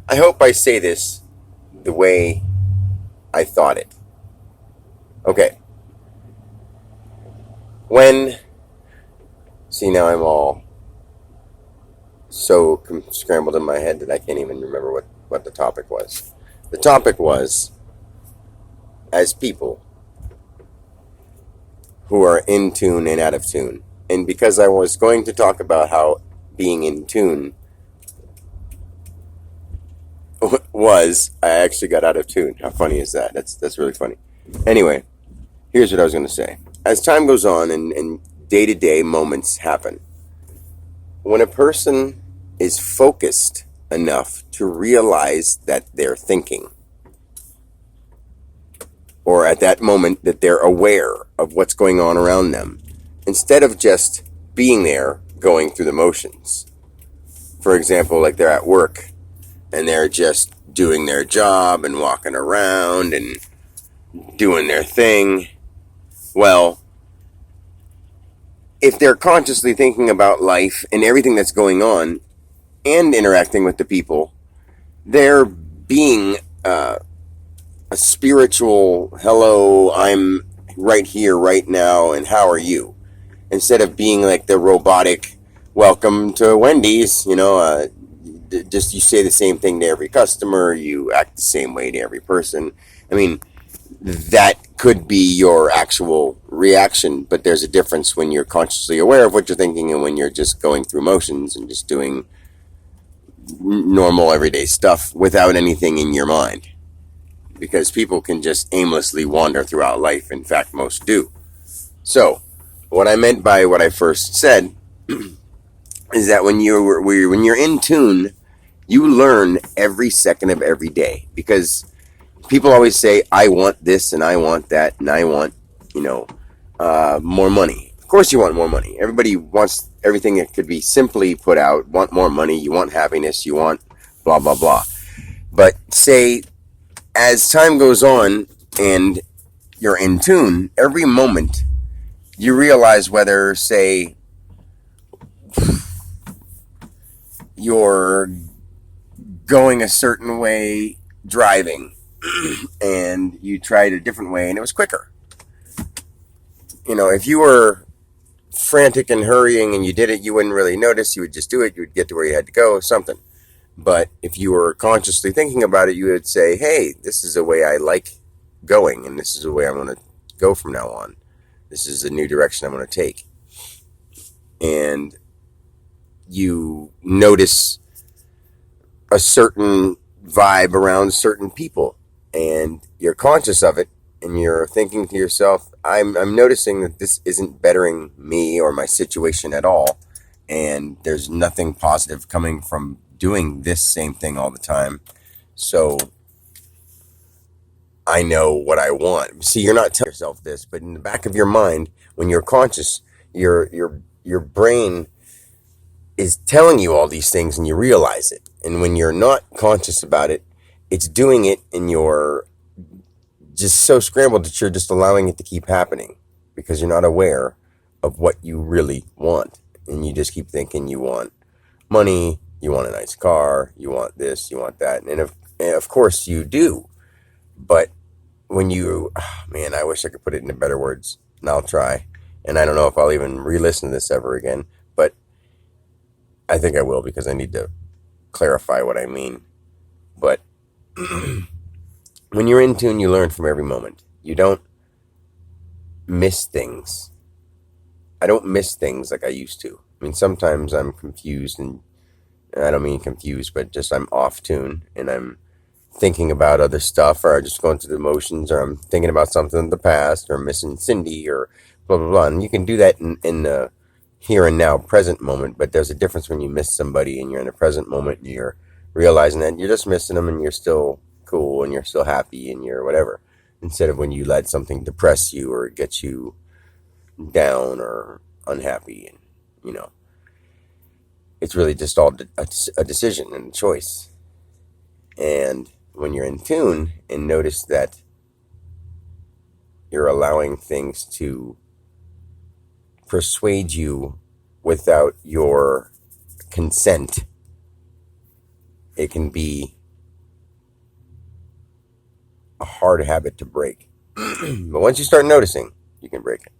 I hope I say this the way I thought it. Okay. When, see, now I'm all so scrambled in my head that I can't even remember what the topic was. The topic was, as people who are in tune and out of tune. And because I was going to talk about how being in tune was, I actually got out of tune. How funny is that? That's really funny. Anyway, here's what I was going to say. As time goes on and day-to-day moments happen, when a person is focused enough to realize that they're thinking, or at that moment that they're aware of what's going on around them, instead of just being there going through the motions. For example, like they're at work and they're just doing their job and walking around and doing their thing. Well, if they're consciously thinking about life and everything that's going on and interacting with the people, they're being a spiritual, hello, I'm right here, right now, and how are you? Instead of being like the robotic, welcome to Wendy's, just you say the same thing to every customer, you act the same way to every person. I mean, that could be your actual reaction, but there's a difference when you're consciously aware of what you're thinking and when you're just going through motions and just doing normal everyday stuff without anything in your mind. Because people can just aimlessly wander throughout life. In fact, most do. So, what I meant by what I first said is that when you're in tune, you learn every second of every day. Because people always say, I want this and I want that and I want, more money. Of course you want more money. Everybody wants everything that could be simply put out. Want more money, you want happiness, you want blah, blah, blah. But say, as time goes on and you're in tune, every moment you realize whether, say, you're going a certain way driving and you tried a different way and it was quicker. If you were frantic and hurrying and you did it, you wouldn't really notice. You would just do it. You would get to where you had to go, something. But if you were consciously thinking about it, you would say, hey, this is a way I like going, and this is the way I'm going to go from now on. This is a new direction I'm going to take. And you notice a certain vibe around certain people, and you're conscious of it, and you're thinking to yourself, I'm noticing that this isn't bettering me or my situation at all, and there's nothing positive coming from doing this same thing all the time. So I know what I want. See, you're not telling yourself this, but in the back of your mind, when you're conscious, your brain is telling you all these things and you realize it. And when you're not conscious about it, it's doing it and you're just so scrambled that you're just allowing it to keep happening because you're not aware of what you really want. And you just keep thinking you want money, you want a nice car, you want this, you want that. And of course you do. But when man, I wish I could put it into better words, and I'll try. And I don't know if I'll even re-listen to this ever again, but I think I will because I need to clarify what I mean. But when you're in tune, you learn from every moment. You don't miss things. I don't miss things like I used to. I mean, sometimes I'm confused, and I don't mean confused, but just I'm off tune, and I'm thinking about other stuff, or I'm just going through the motions, or I'm thinking about something in the past, or missing Cindy, or blah, blah, blah. And you can do that in the here and now present moment, but there's a difference when you miss somebody and you're in the present moment and you're realizing that you're just missing them and you're still cool and you're still happy and you're whatever, instead of when you let something depress you or get you down or unhappy. And it's really just all a decision and a choice. And when you're in tune and notice that you're allowing things to persuade you without your consent, it can be a hard habit to break. But once you start noticing, you can break it.